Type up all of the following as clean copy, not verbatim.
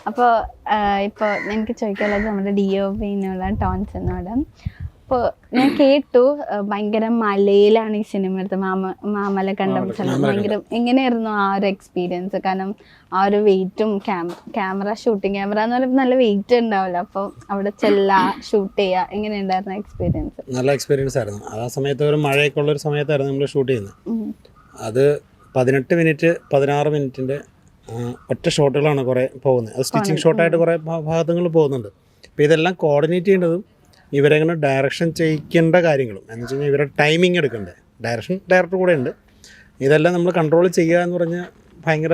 അപ്പോൾ ഇപ്പോൾ എനിക്ക് ചോദിക്കാനുള്ളത് നമ്മുടെ DOP ടോൺസിനോട്. അപ്പോൾ ഞാൻ കേട്ടു ഭയങ്കര മലയിലാണ് ഈ സിനിമ എടുത്തത്. മാമല കണ്ടം സ്ഥലം ഭയങ്കര എങ്ങനെയായിരുന്നു ആ ഒരു എക്സ്പീരിയൻസ്? കാരണം ആ ഒരു വെയിറ്റും ഷൂട്ടിംഗ് ക്യാമറ എന്ന് പറയുമ്പോൾ നല്ല വെയിറ്റ് ഉണ്ടാവില്ല. അപ്പോൾ അവിടെ ഷൂട്ട് ചെയ്യുക എങ്ങനെയുണ്ടായിരുന്നു എക്സ്പീരിയൻസ്? നല്ല എക്സ്പീരിയൻസ് ആയിരുന്നു. ആ സമയത്ത് ഒരു മഴയൊക്കെ ഉള്ളൊരു സമയത്തായിരുന്നു നമ്മൾ ഷൂട്ട് ചെയ്യുന്നത്. അത് 18 മിനിറ്റ് 16 മിനിറ്റിൻ്റെ ഒറ്റ ഷോട്ടുകളാണ് കുറേ പോകുന്നത്. അത് സ്റ്റിച്ചിങ് ഷോട്ടായിട്ട് കുറേ ഭാഗങ്ങൾ പോകുന്നുണ്ട്. അപ്പോൾ ഇതെല്ലാം കോർഡിനേറ്റ് ചെയ്യേണ്ടതും ഇവരെങ്ങനെ ഡയറക്ഷൻ ചെയ്യിക്കേണ്ട കാര്യങ്ങളും എന്ന് വെച്ച് കഴിഞ്ഞാൽ ഇവരുടെ ടൈമിങ് എടുക്കണ്ടേ, ഡയറക്ടർ കൂടെ ഉണ്ട്. ഇതെല്ലാം നമ്മൾ കൺട്രോൾ ചെയ്യുക എന്ന് പറഞ്ഞാൽ ഭയങ്കര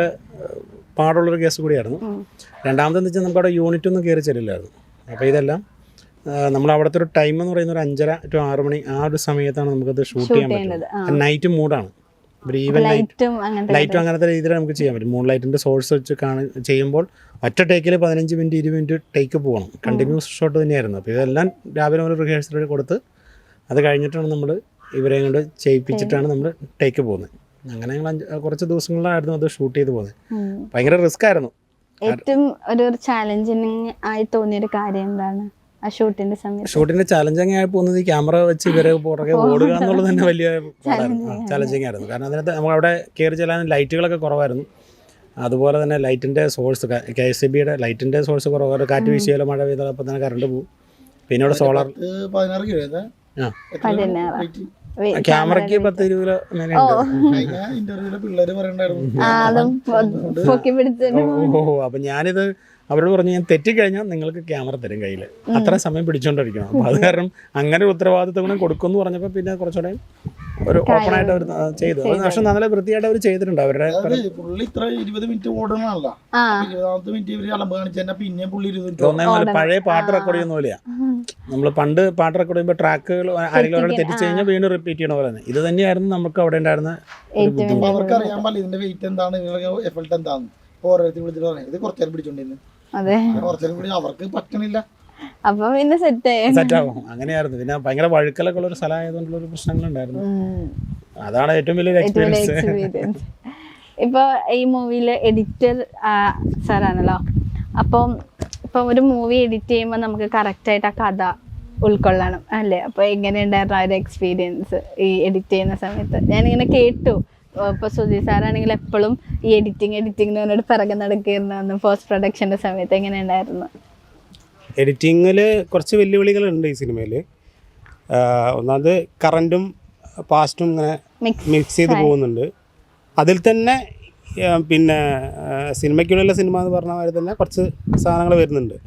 പാടുള്ളൊരു കേസ് കൂടിയായിരുന്നു. രണ്ടാമതെന്ന് വെച്ചാൽ നമുക്കവിടെ യൂണിറ്റൊന്നും കയറി ചെല്ലില്ലായിരുന്നു. അപ്പോൾ ഇതെല്ലാം നമ്മൾ അവിടുത്തെ ഒരു ടൈം എന്ന് പറയുന്നത് ഒരു 5:30 to 6 മണി ആ ഒരു സമയത്താണ് നമുക്കത് ഷൂട്ട് ചെയ്യാൻ പറ്റുന്നത്. നൈറ്റ് മൂഡാണ്, ഒരു ഈവൻ ലൈറ്റും അങ്ങനത്തെ രീതിയിൽ നമുക്ക് ചെയ്യാൻ പറ്റും. മൂൺ ലൈറ്റിൻ്റെ സോഴ്സ് വെച്ച് ചെയ്യുമ്പോൾ ഒറ്റ ടേക്കിൽ 15 മിനിറ്റ് 20 മിനിറ്റ് ടേക്ക് പോകണം. കണ്ടിന്യൂസ് ഷോട്ട് തന്നെയായിരുന്നു. അപ്പോൾ ഇതെല്ലാം രാവിലെ ഒരു റിഹേഴ്സൽ കൊടുത്ത് അത് കഴിഞ്ഞിട്ടാണ് നമ്മൾ ഇവരെ കൊണ്ട് ചെയ്യിപ്പിച്ചിട്ടാണ് നമ്മൾ ടേക്ക് പോകുന്നത്. അങ്ങനെ ഞങ്ങൾ കുറച്ച് ദിവസങ്ങളിലായിരുന്നു അത് ഷൂട്ട് ചെയ്ത് പോകുന്നത്. ഭയങ്കര റിസ്ക് ആയിരുന്നു. ഏറ്റവും ഒരു ചാലഞ്ചിങ് ആയി തോന്നിയൊരു കാര്യം എന്താണ് ഷൂട്ടിന്റെ സമയത്ത്? ഷൂട്ടിന്റെ ചാലഞ്ചിങ് ആയി പോകുന്നത് ഈ ക്യാമറ വെച്ച് ഇവരെ പുറകെ ഓടുക എന്നുള്ളത് തന്നെ വലിയ ചാലഞ്ചിങ് ആയിരുന്നു. കാരണം അതിനകത്ത് നമ്മളവിടെ കയറി ചെല്ലാൻ ലൈറ്റുകളൊക്കെ കുറവായിരുന്നു. അതുപോലെ തന്നെ ലൈറ്റിൻ്റെ സോഴ്സ് KSEBയുടെ ലൈറ്റിൻ്റെ സോഴ്സ് കുറവാണ്. കാറ്റ് വീശിയാലോ മഴ പെയ്താലോ അപ്പം തന്നെ കറണ്ട് പോകും. പിന്നെ ഇവിടെ സോളാർ ക്യാമറയ്ക്ക് 10-20 കിലോ അപ്പം ഞാനിത് അവരോട് പറഞ്ഞു, ഞാൻ തെറ്റിക്കഴിഞ്ഞാൽ നിങ്ങൾക്ക് ക്യാമറ തരും കയ്യിൽ, അത്ര സമയം പിടിച്ചുകൊണ്ടിരിക്കണം. അപ്പോൾ അത് കാരണം അങ്ങനെ ഒരു ഉത്തരവാദിത്വം കൂടെ കൊടുക്കുമെന്ന് പറഞ്ഞപ്പോൾ പിന്നെ കുറച്ചുകൂടെ ഒരു ഓപ്പണായിട്ട് അവർ ചെയ്തു. പക്ഷെ നല്ല വൃത്തിയായിട്ട് അവർ ചെയ്തിട്ടുണ്ട്. അവരുടെ പുള്ളി ഇത്ര 20 മിനിറ്റ് ഓടണമല്ല, 20 മിനിറ്റ് ഇവര് അലമ്പ് കാണിച്ചാൽ പിന്നെ പുള്ളി പഴയ പാട്ട് റെക്കോർഡ് ചെയ്യുന്ന പോലെയാണ്. നമ്മൾ പണ്ട് പാട്ട് റെക്കോർഡ് ചെയ്യുമ്പോൾ ട്രാക്കുകൾ ആരെങ്കിലും അവരെ തെറ്റിച്ച് കഴിഞ്ഞാൽ വീണ്ടും റിപ്പീറ്റ് ചെയ്യണ പോലെ തന്നെ ഇത് തന്നെയായിരുന്നു നമുക്ക് അവിടെ ഉണ്ടായിരുന്ന. അവർക്ക് അറിയാൻ പാടില്ല ഇതിന്റെ വെയിറ്റ് എന്താണ്, എഫൾട്ട് എന്താണ്. ഓരോരുത്തർ വിളിച്ചിട്ട് പറഞ്ഞു ഇത് കുറച്ചേരം പിടിച്ചോണ്ടിരുന്നു, കുറച്ചേരം കൂടി അവർക്ക് പറ്റണില്ല. അപ്പൊ പിന്നെ സെറ്റാവും. അങ്ങനെയായിരുന്നു. പിന്നെ ഭയങ്കര വഴുക്കലൊക്കെ ഉള്ള ഒരു സ്ഥലമായതുകൊണ്ടുള്ള ഒരു പ്രശ്നങ്ങളുണ്ടായിരുന്നു. അതാണ് ഏറ്റവും വലിയൊരു എക്സ്പീരിയൻസ്. ഇപ്പൊ ഈ മൂവിയില് എഡിറ്റർ സാറാണല്ലോ. അപ്പം ഇപ്പൊ ഒരു മൂവി എഡിറ്റ് ചെയ്യുമ്പോൾ നമുക്ക് കറക്റ്റ് ആയിട്ട് ആ കഥ ഉൾക്കൊള്ളണം അല്ലേ? അപ്പൊ എങ്ങനെയുണ്ടായിരുന്നു ആ ഒരു എക്സ്പീരിയൻസ് ഈ എഡിറ്റ് ചെയ്യുന്ന സമയത്ത്? ഞാനിങ്ങനെ കേട്ടു, ഇപ്പൊ സുധീർ സാറാണെങ്കിൽ എപ്പോഴും ഈ എഡിറ്റിംഗ് എന്നോട് പിറകെ നടക്കുന്ന പോസ്റ്റ് പ്രൊഡക്ഷന്റെ സമയത്ത് എങ്ങനെയുണ്ടായിരുന്നു? എഡിറ്റിങ്ങിൽ കുറച്ച് വെല്ലുവിളികളുണ്ട് ഈ സിനിമയിൽ. ഒന്നാമത് കറൻറ്റും പാസ്റ്റും ഇങ്ങനെ മിക്സ് ചെയ്ത് പോകുന്നുണ്ട്. അതിൽ തന്നെ പിന്നെ സിനിമയ്ക്കുള്ള സിനിമ എന്ന് പറഞ്ഞ മാതിരി തന്നെ കുറച്ച് സാധനങ്ങൾ വരുന്നുണ്ട്.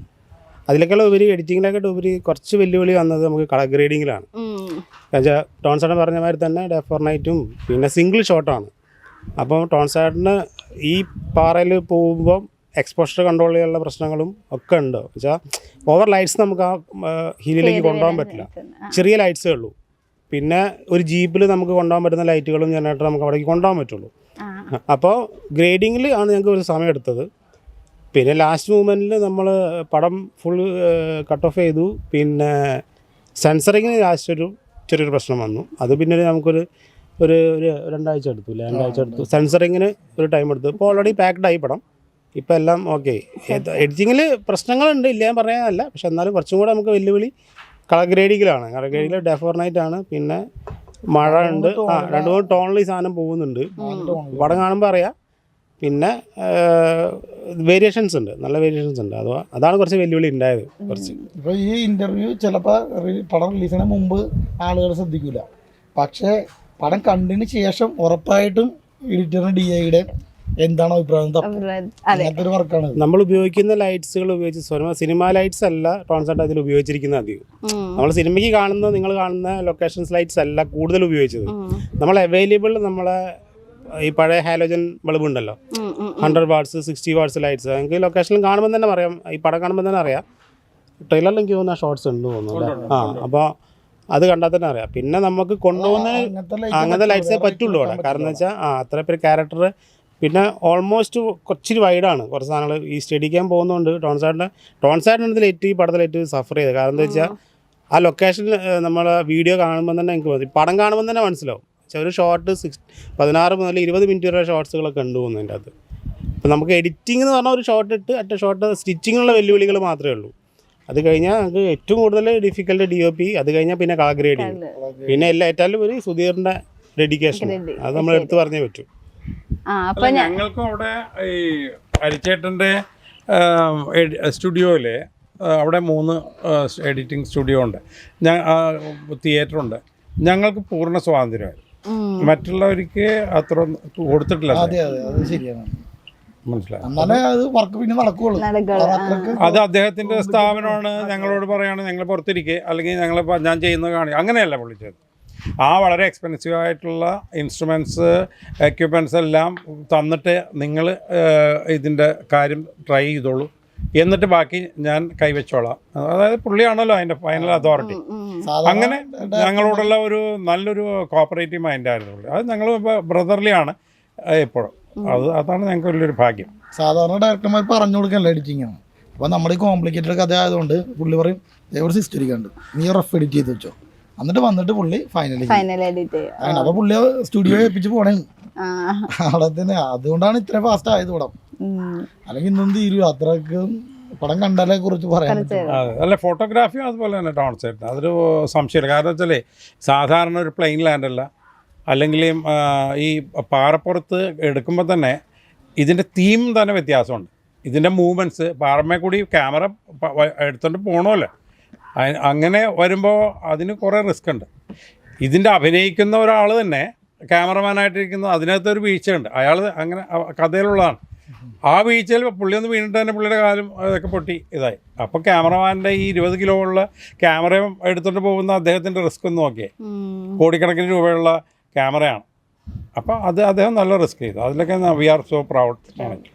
അതിലേക്കുള്ള ഉപരി എഡിറ്റിങ്ങിലേക്കായിട്ട് ഉപരി കുറച്ച് വെല്ലുവിളി വന്നത് നമുക്ക് കളർ ഗ്രേഡിങ്ങിലാണ്. എന്നുവെച്ചാൽ ടോൺസേട്ടൻ പറഞ്ഞ മാതിരി തന്നെ ഡേ ഫോർ നൈറ്റും പിന്നെ സിംഗിൾ ഷോട്ടാണ്. അപ്പം ടോൺസേട്ടന് ഈ പാറയിൽ പോകുമ്പോൾ എക്സ്പോഷർ കൺട്രോൾ ചെയ്യാനുള്ള പ്രശ്നങ്ങളും ഒക്കെ ഉണ്ട്. വെച്ചാൽ ഓവർ ലൈറ്റ്സ് നമുക്ക് ആ ഹില്ലിലേക്ക് കൊണ്ടുപോകാൻ പറ്റില്ല, ചെറിയ ലൈറ്റ്സേ ഉള്ളൂ. പിന്നെ ഒരു ജീപ്പിൽ നമുക്ക് കൊണ്ടുപോകാൻ പറ്റുന്ന ലൈറ്റുകളും ജനറേറ്റർ നമുക്ക് അവിടേക്ക് കൊണ്ടുപോകാൻ പറ്റുള്ളൂ. അപ്പോൾ ഗ്രേഡിങ്ങിൽ ആണ് ഞങ്ങൾക്ക് ഒരു സമയം എടുത്തത്. പിന്നെ ലാസ്റ്റ് മൂമെൻറ്റിൽ നമ്മൾ പടം ഫുൾ കട്ട് ഓഫ് ചെയ്തു. പിന്നെ സെൻസറിങ്ങിന് ലാസ്റ്റ് ഒരു ചെറിയൊരു പ്രശ്നം വന്നു. അത് പിന്നെ നമുക്കൊരു ഒരു 2 ആഴ്ച എടുത്തു. സെൻസറിങ്ങിന് ഒരു ടൈം എടുത്തു. ഇപ്പോൾ ഓൾറെഡി പാക്ഡ് ആയി പടം. ഇപ്പം എല്ലാം ഓക്കെ. എഡിറ്റിങ്ങിൽ പ്രശ്നങ്ങളുണ്ട്, ഇല്ല ഞാൻ പറയാനല്ല. പക്ഷെ എന്നാലും കുറച്ചും കൂടെ നമുക്ക് വെല്ലുവിളി കളർ ഗ്രേഡിങ്ങിലാണ്. കളർ ഗ്രേഡിങ്ങിൽ ഡേ ഫോർ നൈറ്റ് ആണ്. പിന്നെ മഴ ഉണ്ട്. 2-3 ടോണിൽ ഈ സാധനം പോകുന്നുണ്ട്. പടം കാണുമ്പോൾ അറിയാം. പിന്നെ വേരിയേഷൻസ് ഉണ്ട്, നല്ല വേരിയേഷൻസ് ഉണ്ട്. അതാണ് കുറച്ച് വെല്ലുവിളി ഉണ്ടായത്. കുറച്ച് ഇപ്പോൾ ഈ ഇൻ്റർവ്യൂ ചിലപ്പോൾ പടം റിലീസിന് മുമ്പ് ആളുകൾ ശ്രദ്ധിക്കില്ല. പക്ഷേ പടം കണ്ടതിന് ശേഷം ഉറപ്പായിട്ടും എഡിറ്ററിന് DIയുടെ എന്താണ് അഭിപ്രായം? അങ്ങനത്തെ ഒരു വർക്കാണ്. നമ്മൾ ഉപയോഗിക്കുന്ന ലൈറ്റ്സുകൾ ഉപയോഗിച്ച് സിനിമ ലൈറ്റ്സ് അല്ല ടോൺസേട്ട് അതിൽ ഉപയോഗിച്ചിരിക്കുന്നത്. അധികം നമ്മൾ സിനിമയ്ക്ക് കാണുന്ന നിങ്ങൾ കാണുന്ന ലൊക്കേഷൻസ് ലൈറ്റ്സ് അല്ല കൂടുതൽ ഉപയോഗിച്ചത്. നമ്മൾ അവൈലബിൾ നമ്മളെ ഈ പഴയ ഹാലോജൻ ബൾബ് ഉണ്ടല്ലോ, 100 വാട്ട്സ് 60 വാട്ട്സ് ലൈറ്റ്സ്. എനിക്ക് ലൊക്കേഷനിൽ കാണുമ്പോൾ തന്നെ അറിയാം, ഈ പടം കാണുമ്പോൾ തന്നെ അറിയാം. ട്രെയിലറിൽ എനിക്ക് തോന്നുന്ന ഷോർട്സ് ഉണ്ട് തോന്നുന്നു. അപ്പോൾ അത് കണ്ടാൽ തന്നെ അറിയാം. പിന്നെ നമുക്ക് കൊണ്ടുപോകുന്ന അങ്ങനത്തെ ലൈറ്റ്സേ പറ്റുള്ളൂ അവിടെ. കാരണം എന്ന് വെച്ചാൽ അത്ര പേര് ക്യാരക്ടർ. പിന്നെ ഓൾമോസ്റ്റ് കുറച്ചിരി വൈഡാണ് കുറച്ച് സാധനങ്ങൾ. ഈ സ്റ്റഡിക്കാൻ പോകുന്നതുകൊണ്ട് ടോൺസേട്ടൻ്റെ ലേറ്റ് ഈ പടത്തിലേറ്റ് സഫർ ചെയ്തത്. കാരണം എന്താ വെച്ചാൽ ആ ലൊക്കേഷനിൽ നമ്മൾ വീഡിയോ കാണുമ്പോൾ തന്നെ എനിക്ക് പടം കാണുമ്പോൾ തന്നെ മനസ്സിലാവും. പക്ഷേ ഒരു ഷോർട്ട് 16 മുതൽ 20 മിനിറ്റ് വരെ ഷോർട്സുകളൊക്കെ ഉണ്ട് പോകുന്നതിൻ്റെ അത്. അപ്പോൾ നമുക്ക് എഡിറ്റിംഗ് എന്ന് പറഞ്ഞാൽ ഒരു ഷോട്ട് ഇട്ട് അറ്റ ഷോട്ട് സ്റ്റിച്ചിങ്ങുള്ള വെല്ലുവിളികൾ മാത്രമേ ഉള്ളൂ. അത് കഴിഞ്ഞാൽ നമുക്ക് ഏറ്റവും കൂടുതൽ ഡിഫിക്കൽട്ട് DOP, അത് കഴിഞ്ഞാൽ പിന്നെ കളർ ഗ്രേഡിങ്, പിന്നെ ഏറ്റവും ഒരു സുധീറിൻ്റെ ഡെഡിക്കേഷൻ, അത് നമ്മൾ എടുത്ത് പറഞ്ഞേ പറ്റൂ. അപ്പൊ ഞങ്ങൾക്കും അവിടെ ഈ അരിച്ചേട്ടൻ്റെ സ്റ്റുഡിയോയിൽ അവിടെ 3 എഡിറ്റിംഗ് സ്റ്റുഡിയോ ഉണ്ട്, തിയേറ്ററുണ്ട്. ഞങ്ങൾക്ക് പൂർണ്ണ സ്വാതന്ത്ര്യമായിരുന്നു, മറ്റുള്ളവർക്ക് അത്ര കൊടുത്തിട്ടില്ല. അതെ അതെ അത് ശരിയാണ്. മനസ്സിലായി. എന്നാലേ അത് വർക്ക് പിന്നെ നടക്കുകയുള്ളൂ. അത് അദ്ദേഹത്തിൻ്റെ സ്ഥാപനമാണ്. ഞങ്ങളോട് പറയാണ് ഞങ്ങൾ പുറത്തിരിക്കുക, അല്ലെങ്കിൽ ഞാൻ ചെയ്യുന്നത് കാണുക, അങ്ങനെയല്ല വിളിച്ചത്. വളരെ എക്സ്പെൻസീവ് ആയിട്ടുള്ള ഇൻസ്ട്രുമെൻറ്റ്സ്, എക്യുപ്മെൻറ്റ്സ് എല്ലാം തന്നിട്ട് നിങ്ങൾ ഇതിൻ്റെ കാര്യം ട്രൈ ചെയ്തോളൂ, എന്നിട്ട് ബാക്കി ഞാൻ കൈവച്ചോളാം. അതായത് പുള്ളിയാണല്ലോ അതിൻ്റെ ഫൈനൽ അതോറിറ്റി. അങ്ങനെ ഞങ്ങളോടുള്ള ഒരു നല്ലൊരു കോപ്പറേറ്റീവ് മൈൻഡായിരുന്നു പുള്ളി. അത് ഞങ്ങൾ ബ്രദർലി ആണ് എപ്പോഴും. അതാണ് ഞങ്ങൾക്ക് വലിയൊരു ഭാഗ്യം. സാധാരണ ഡയറക്ടർമാർ പറഞ്ഞു കൊടുക്കല്ല എഡിറ്റിംഗാണ്. അപ്പോൾ നമ്മുടെ ഈ കോംപ്ലിക്കേറ്റഡ് കഥ ആയതുകൊണ്ട് പുള്ളി പറയും ഒരു സിസ്റ്ററിക്കുണ്ട്, നീ റഫ് എഡിറ്റ് ചെയ്ത് വെച്ചോ, എന്നിട്ട് വന്നിട്ട് പുള്ളി ഫൈനൽ എഡിറ്റ് ചെയ്യും. അങ്ങനെ അപ്പോൾ പുള്ളി സ്റ്റുഡിയോ ഏൽപ്പിച്ച് പോണേ അവിടെ തന്നെ. അതുകൊണ്ടാണ് ഇത്ര ഫാസ്റ്റ് ആയത് പടം. അല്ലെങ്കിൽ ഇന്നും തീരും അത്രക്കും പടം കണ്ടാലേ കുറിച്ച് പറയാൻ പറ്റും. അല്ല, ഫോട്ടോഗ്രാഫിയും അതുപോലെ തന്നെ ടൗൺ സൈഡ് അതൊരു സംശയമില്ല. കാരണം വെച്ചാൽ സാധാരണ ഒരു പ്ലെയിൻ ലാൻഡല്ല, അല്ലെങ്കിൽ ഈ പാറപ്പുറത്ത് എടുക്കുമ്പോൾ തന്നെ ഇതിൻ്റെ തീം തന്നെ വ്യത്യാസമുണ്ട്. ഇതിൻ്റെ മൂവ്മെൻറ്റ്സ് പാറമേ കൂടി ക്യാമറ എടുത്തുകൊണ്ട് പോകണമല്ലോ. അങ്ങനെ വരുമ്പോൾ അതിന് കുറേ റിസ്ക് ഉണ്ട്. ഇതിൻ്റെ അഭിനയിക്കുന്ന ഒരാൾ തന്നെ ക്യാമറമാനായിട്ടിരിക്കുന്ന അതിനകത്തൊരു വീഴ്ചയുണ്ട്. അയാൾ അങ്ങനെ കഥയിലുള്ളതാണ്. ആ വീഴ്ചയിൽ പുള്ളി ഒന്ന് വീണിട്ട് തന്നെ പുള്ളിയുടെ കാലും ഇതൊക്കെ പൊട്ടി ഇതായി. അപ്പോൾ ക്യാമറമാൻ്റെ ഈ 20 കിലോ ഉള്ള ക്യാമറയും എടുത്തുകൊണ്ട് പോകുന്ന അദ്ദേഹത്തിൻ്റെ റിസ്ക് ഒന്ന് നോക്കിയേ. കോടിക്കണക്കിന് രൂപയുള്ള ക്യാമറയാണ്. അപ്പോൾ അത് അദ്ദേഹം നല്ല റിസ്ക് ചെയ്തു. അതിലൊക്കെ we are so proud. Okay.